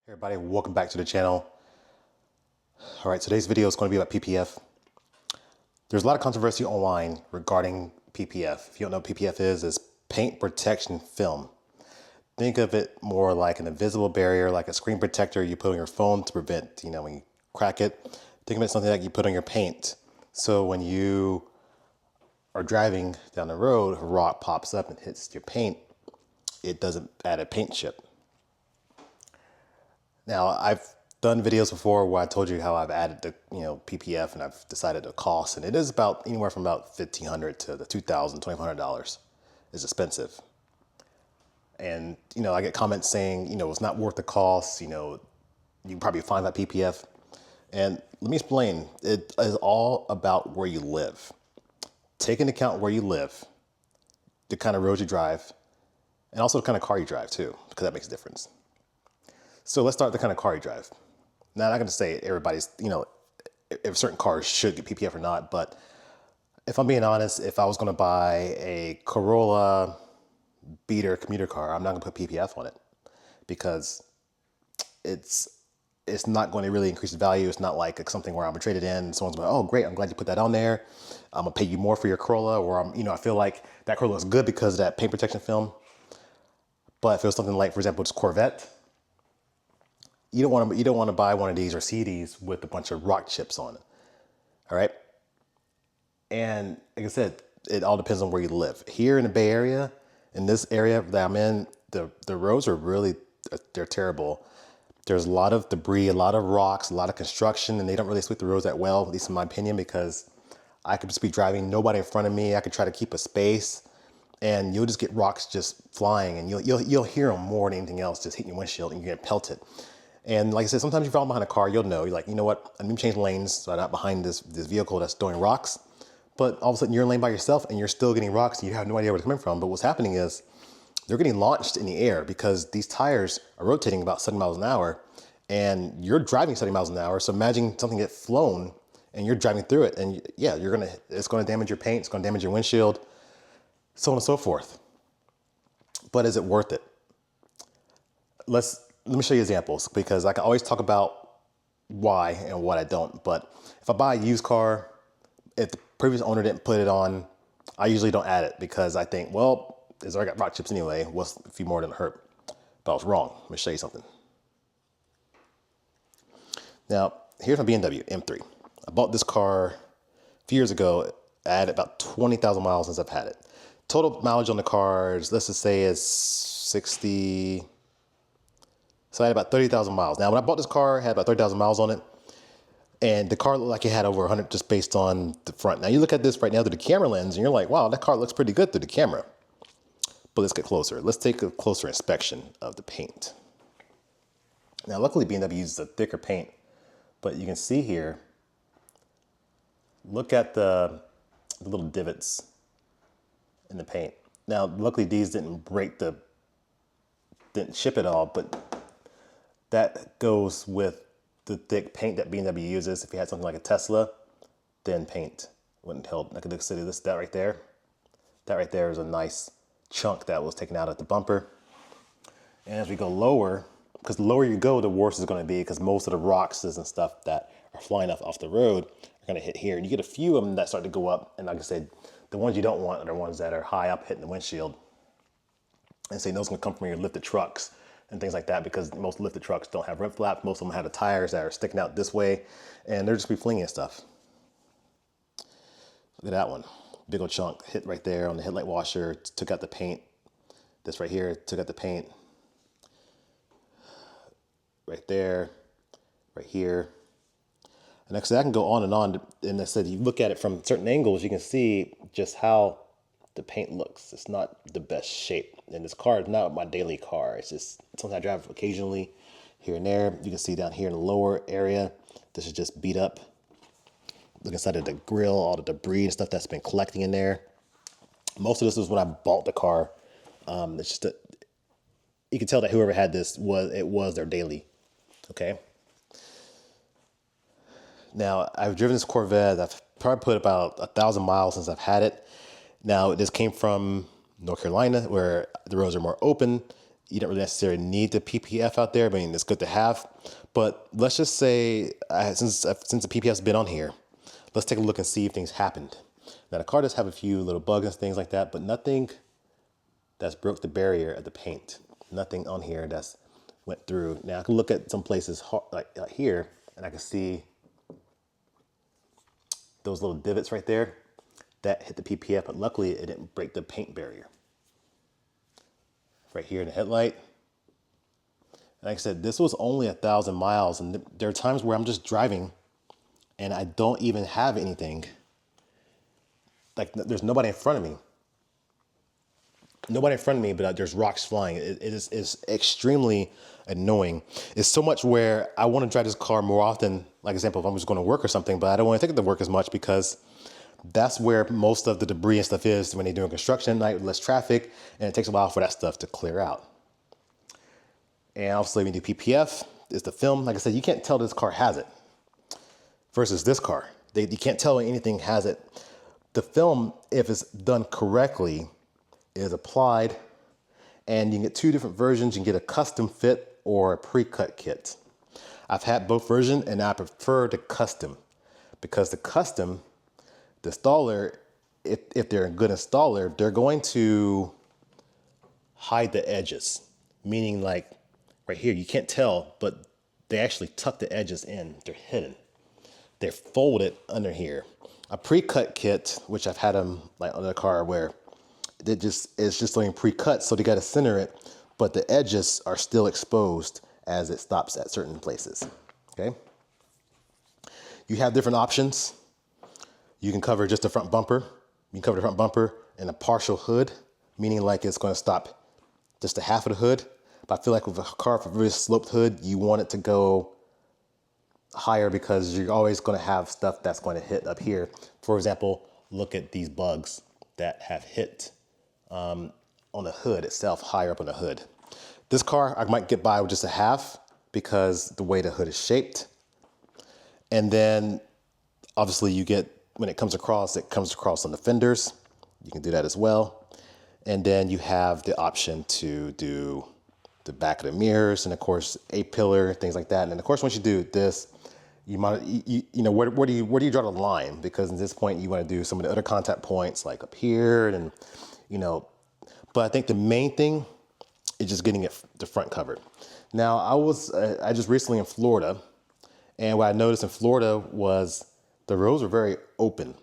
Hey everybody, welcome back to the channel. All right, today's video is going to be about PPF. There's a lot of controversy online regarding PPF. If you don't know what PPF is, it's paint protection film. Think of it more like an invisible barrier, like a screen protector you put on your phone to prevent, when you crack it. Think of it as something that you put on your paint. So when you are driving down the road, a rock pops up and hits your paint, it doesn't add a paint chip. Now, I've done videos before where I told you how I've added the PPF and I've decided the cost, and it is about anywhere from about $1,500 to the $2,000, $2,500 is expensive. And I get comments saying it's not worth the cost. You can probably find that PPF. And let me explain. It is all about where you live. Take into account where you live, the kind of roads you drive, and also the kind of car you drive too, because that makes a difference. So let's start with the kind of car you drive. Now, I'm not going to say everybody's, if certain cars should get PPF or not, but if I'm being honest, if I was going to buy a Corolla beater commuter car, I'm not going to put PPF on it because it's not going to really increase the value. It's not like something where I'm going to trade it in and someone's going, oh, great, I'm glad you put that on there. I'm going to pay you more for your Corolla, or I feel like that Corolla looks good because of that paint protection film. But if it was something like, for example, this Corvette, you don't want to buy one of these or see these with a bunch of rock chips on it. All right. And like I said, it all depends on where you live. Here in the Bay Area, in this area that I'm in, the roads are they're terrible. There's a lot of debris, a lot of rocks, a lot of construction, and they don't really sweep the roads that well, at least in my opinion, because I could just be driving, nobody in front of me. I could try to keep a space, and you'll just get rocks just flying, and you'll hear them more than anything else, just hitting your windshield, and you get pelted. And like I said, sometimes you fall behind a car, you'll know. You're like, you know what? I'm gonna change lanes so I'm not behind this vehicle that's throwing rocks. But all of a sudden you're in lane by yourself and you're still getting rocks and you have no idea where they're coming from. But what's happening is they're getting launched in the air because these tires are rotating about 70 miles an hour and you're driving 70 miles an hour. So imagine something get flown and you're driving through it, and yeah, it's gonna damage your paint, it's gonna damage your windshield, so on and so forth. But is it worth it? Let me show you examples, because I can always talk about why and what I don't. But if I buy a used car, if the previous owner didn't put it on, I usually don't add it because I think, well, it's already got rock chips anyway. What's a few more than hurt? But I was wrong. Let me show you something. Now, here's my BMW M3. I bought this car a few years ago. I had about 20,000 miles since I've had it. Total mileage on the car, let's just say, is 60. So I had about 30,000 miles. Now, when I bought this car, I had about 30,000 miles on it. And the car looked like it had over 100 just based on the front. Now, you look at this right now through the camera lens and you're like, wow, that car looks pretty good through the camera. But let's get closer. Let's take a closer inspection of the paint. Now, luckily, BMW uses a thicker paint. But you can see here, look at the little divots in the paint. Now, luckily, these didn't ship it all, but that goes with the thick paint that BMW uses. If you had something like a Tesla, then paint wouldn't help. I could consider that right there. That right there is a nice chunk that was taken out at the bumper. And as we go lower, because the lower you go, the worse it's going to be, because most of the rocks and stuff that are flying off the road are going to hit here. And you get a few of them that start to go up. And like I said, the ones you don't want are the ones that are high up hitting the windshield. And say those are going to come from your lifted trucks and things like that, because most lifted trucks don't have rim flaps. Most of them have the tires that are sticking out this way, and they're just be flinging stuff. Look at that one. Big old chunk hit right there on the headlight washer, took out the paint. This right here took out the paint. Right there, right here. And like I said, I can go on. And I said, you look at it from certain angles, you can see just how the paint looks. It's not the best shape. And this car is not my daily car. It's just something I drive occasionally here and there. You can see down here in the lower area, this is just beat up. Look inside of the grill, all the debris and stuff that's been collecting in there. Most of this was when I bought the car. It's just you can tell that whoever had this was their daily. Okay. Now, I've driven this Corvette. I've probably put about 1,000 miles since I've had it. Now, this came from North Carolina, where the roads are more open. you don't really necessarily need the PPF out there. I mean, it's good to have, but let's just say since the PPF's been on here, let's take a look and see if things happened. Now the car does have a few little bugs and things like that, but nothing that's broke the barrier of the paint. Nothing on here that's went through. Now I can look at some places like here, and I can see those little divots right there that hit the PPF, but luckily it didn't break the paint barrier. Right here in the headlight. Like I said, this was only 1,000 miles, and there are times where I'm just driving and I don't even have anything. Like there's nobody in front of me. Nobody in front of me, but there's rocks flying. It's extremely annoying. It's so much where I want to drive this car more often. Like example, if I'm just going to work or something, but I don't want to take it to work as much because that's where most of the debris and stuff is when they're doing construction at night with less traffic, and it takes a while for that stuff to clear out. And obviously when you do PPF, is the film. Like I said, you can't tell this car has it versus this car. You can't tell when anything has it. The film, if it's done correctly, is applied, and you can get two different versions. You can get a custom fit or a pre-cut kit. I've had both versions, and I prefer the custom because the custom, the installer, if they're a good installer, they're going to hide the edges, meaning like right here, you can't tell, but they actually tuck the edges in. They're hidden. They're folded under here. A pre-cut kit, which I've had them like on the car where it's just something pre-cut, so they got to center it, but the edges are still exposed as it stops at certain places. Okay. You have different options. You can cover just the front bumper. You can cover the front bumper and a partial hood, meaning like it's going to stop just the half of the hood. But I feel like with a car with a very sloped hood, you want it to go higher because you're always going to have stuff that's going to hit up here. For example, look at these bugs that have hit on the hood itself, higher up on the hood. This car, I might get by with just a half because the way the hood is shaped. And then obviously you get, when it comes across on the fenders. You can do that as well. And then you have the option to do the back of the mirrors and of course A-pillar, things like that. And of course, once you do this, you might, you know, where do you draw the line? Because at this point you want to do some of the other contact points like up here and, you know, but I think the main thing is just getting the front covered. Now I just recently in Florida, and what I noticed in Florida was the roads were very open.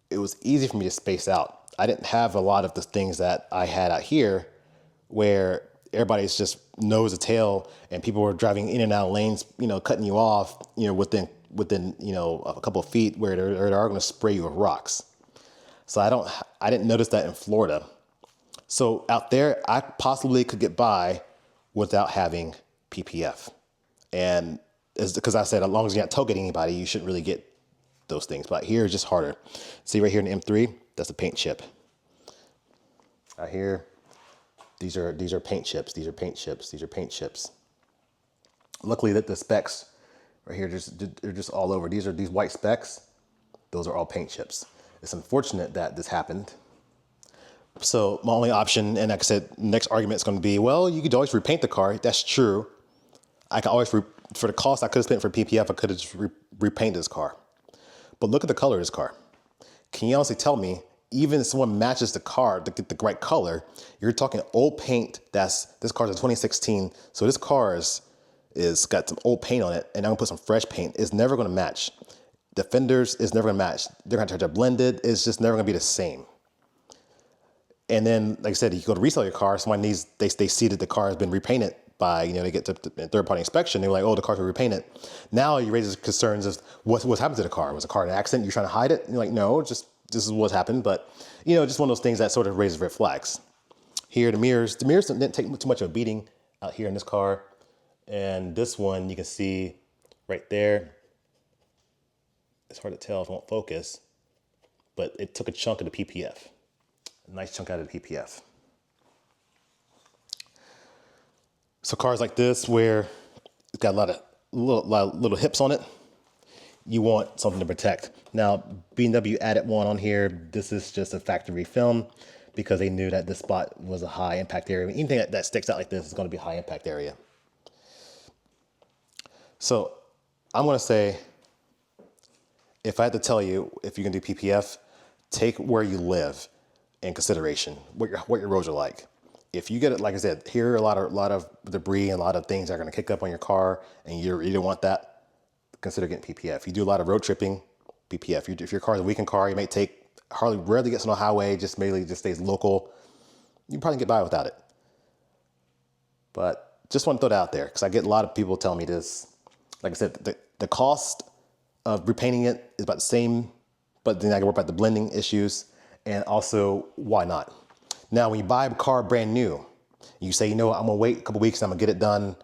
It was easy for me to space out. I didn't have a lot of the things that I had out here where everybody's just nose to tail and people were driving in and out of lanes, you know, cutting you off, you know, within, you know, a couple of feet where they are going to spray you with rocks. So I didn't notice that in Florida. So out there, I possibly could get by without having PPF. And it's because I said, as long as you're not tailgating anybody, you shouldn't really get those things. But here it's just harder. See right here in the M3, that's a paint chip. Out here, these are paint chips. These are paint chips. These are paint chips. Luckily that the specks right here, they're just all over. These white specks. Those are all paint chips. It's unfortunate that this happened. So my only option, and like I said, next argument is going to be, well, you could always repaint the car. That's true. I can always, for the cost I could have spent for PPF, I could have just repainted this car. But look at the color of this car. Can you honestly tell me, even if someone matches the car to get the right color, you're talking old paint. This car's a 2016. So this car is got some old paint on it, and I'm gonna put some fresh paint. It's never gonna match. The fenders is never gonna match. They're gonna try to blend it. It's just never gonna be the same. And then, like I said, you go to resell your car, someone needs, they see that the car has been repainted by, you know, they get to third-party inspection, they're like, oh, the car's been repainted. Now you raise concerns of what's happened to the car. Was the car an accident? You're trying to hide it? And you're like, no, just this is what's happened. But, you know, just one of those things that sort of raises red flags. Here, the mirrors didn't take too much of a beating out here in this car. And this one, you can see right there. It's hard to tell if it won't focus, but it took a chunk of the PPF. A nice chunk out of the PPF. So cars like this, where it's got a lot of little hips on it, you want something to protect. Now, BMW added one on here. This is just a factory film. because they knew that this spot was a high impact area. Anything that sticks out like this is going to be a high impact area. So I'm going to say, if I had to tell you, if you're going to do PPF, take where you live in consideration, what your roads are like. If you get it, like I said, here are a lot of debris and a lot of things that are going to kick up on your car, and you don't want that, consider getting PPF. You do a lot of road tripping, PPF. If your car is a weekend car, you may rarely gets on the highway, just mainly just stays local. You probably get by without it. But just want to throw that out there because I get a lot of people telling me this. Like I said, the cost of repainting it is about the same, but then I can worry about the blending issues, and also why not? Now, when you buy a car brand new, you say, you know what, I'm gonna wait a couple weeks and I'm gonna get it done.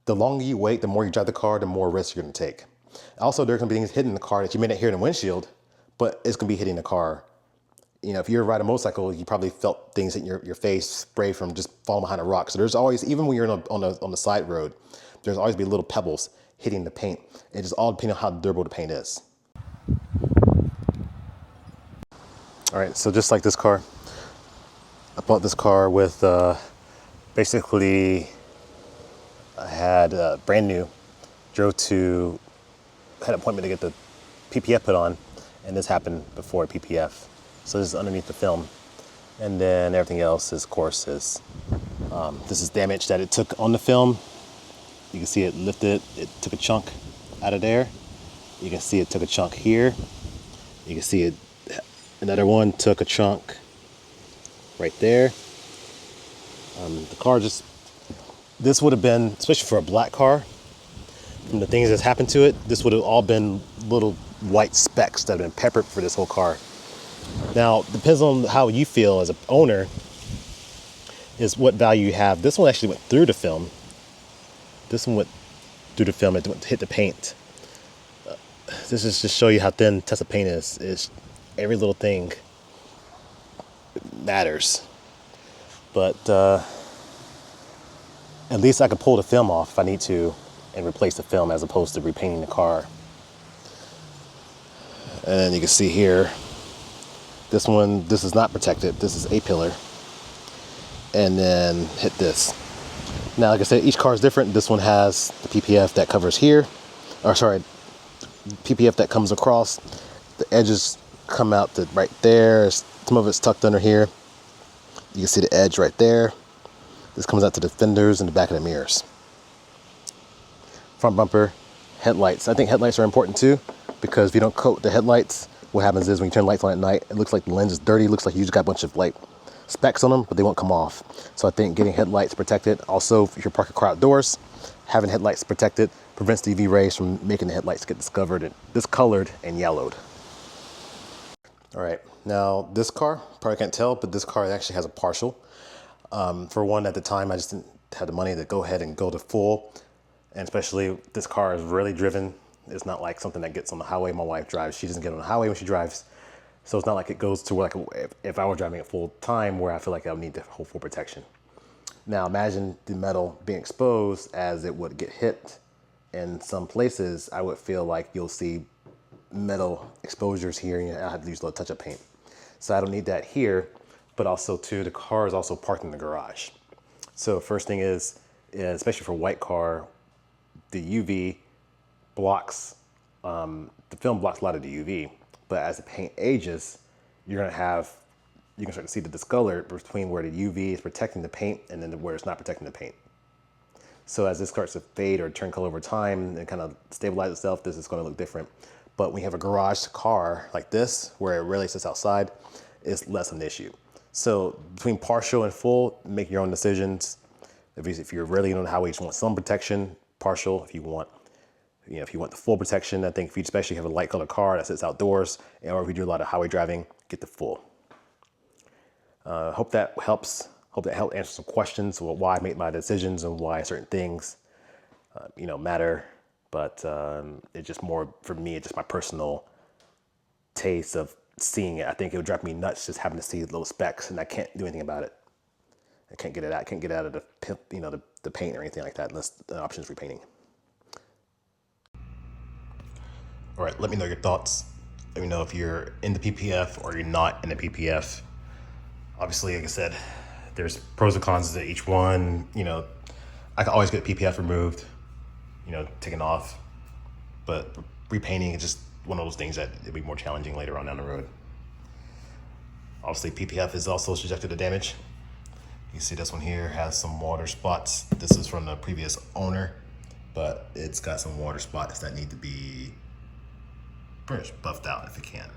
The longer you wait, the more you drive the car, the more risk you're gonna take. Also, there's gonna be things hitting the car that you may not hear in the windshield, but it's gonna be hitting the car. You know, if you're riding a motorcycle, you probably felt things hitting your face, spray from just falling behind a rock. So there's always, even when you're on the side road, there's always be little pebbles hitting the paint. It just all depends on how durable the paint is. All right, so just like this car, I bought this car with basically, I had brand new, had an appointment to get the PPF put on, and this happened before PPF. So this is underneath the film. And then everything else is, of course, this is damage that it took on the film. You can see it lifted, it took a chunk out of there. You can see it took a chunk here. You can see it, another one took a chunk right there. The car this would have been, especially for a black car, from the things that's happened to it, this would have all been little white specks that have been peppered for this whole car. Now, depends on how you feel as an owner, is what value you have. This one actually went through the film. This one went through the film, it hit the paint. This is just show you how thin Tesla paint is. Every little thing matters. But at least I can pull the film off if I need to and replace the film as opposed to repainting the car. And then you can see here, this one, this is not protected. This is A-pillar. And then hit this. Now, like I said, each car is different. This one has the PPF that covers here. Or sorry, PPF that comes across. The edges come out to right there. Some of it's tucked under here. You can see the edge right there. This comes out to the fenders and the back of the mirrors. Front bumper, headlights. I think headlights are important too, because if you don't coat the headlights, what happens is when you turn lights on at night, it looks like the lens is dirty. It looks like you just got a bunch of like specs on them, but they won't come off. So I think getting headlights protected. Also, if you're parking a car outdoors, having headlights protected prevents the UV rays from making the headlights get discolored and yellowed. All right, now this car, probably can't tell, but this car actually has a partial. For one, at the time, I just didn't have the money to go ahead and go to full. And especially this car is really driven. It's not like something that gets on the highway. My wife drives. She doesn't get on the highway when she drives. So it's not like it goes to like if I were driving it full time where I feel like I would need the whole full protection. Now imagine the metal being exposed as it would get hit. In some places, I would feel like you'll see metal exposures here, and I have to use a little touch-up paint. So I don't need that here, but also too, the car is also parked in the garage. So first thing is, especially for a white car, the UV blocks, the film blocks a lot of the UV, but as the paint ages, you can start to see the discolor between where the UV is protecting the paint and then where it's not protecting the paint. So as this starts to fade or turn color over time and kind of stabilize itself, this is going to look different. But when you have a garage car like this, where it really sits outside, it's less of an issue. So between partial and full, make your own decisions. If you're really on the highway, you just want some protection, partial. If you want the full protection, I think if you especially have a light colored car that sits outdoors, or if you do a lot of highway driving, get the full. Hope that helps. Hope that helped answer some questions about why I made my decisions and why certain things, matter. But it's just more, for me, it's just my personal taste of seeing it. I think it would drive me nuts just having to see the little specks, and I can't do anything about it. I can't get it out. I can't get it out of the paint or anything like that unless the option is repainting. All right, let me know your thoughts. Let me know if you're in the PPF or you're not in the PPF. Obviously, like I said, there's pros and cons to each one. You know, I can always get PPF removed, you know, taken off, but repainting is just one of those things that it'll be more challenging later on down the road. Obviously, PPF is also subjected to damage. You see this one here has some water spots. This is from the previous owner, but it's got some water spots that need to be pretty much buffed out if it can.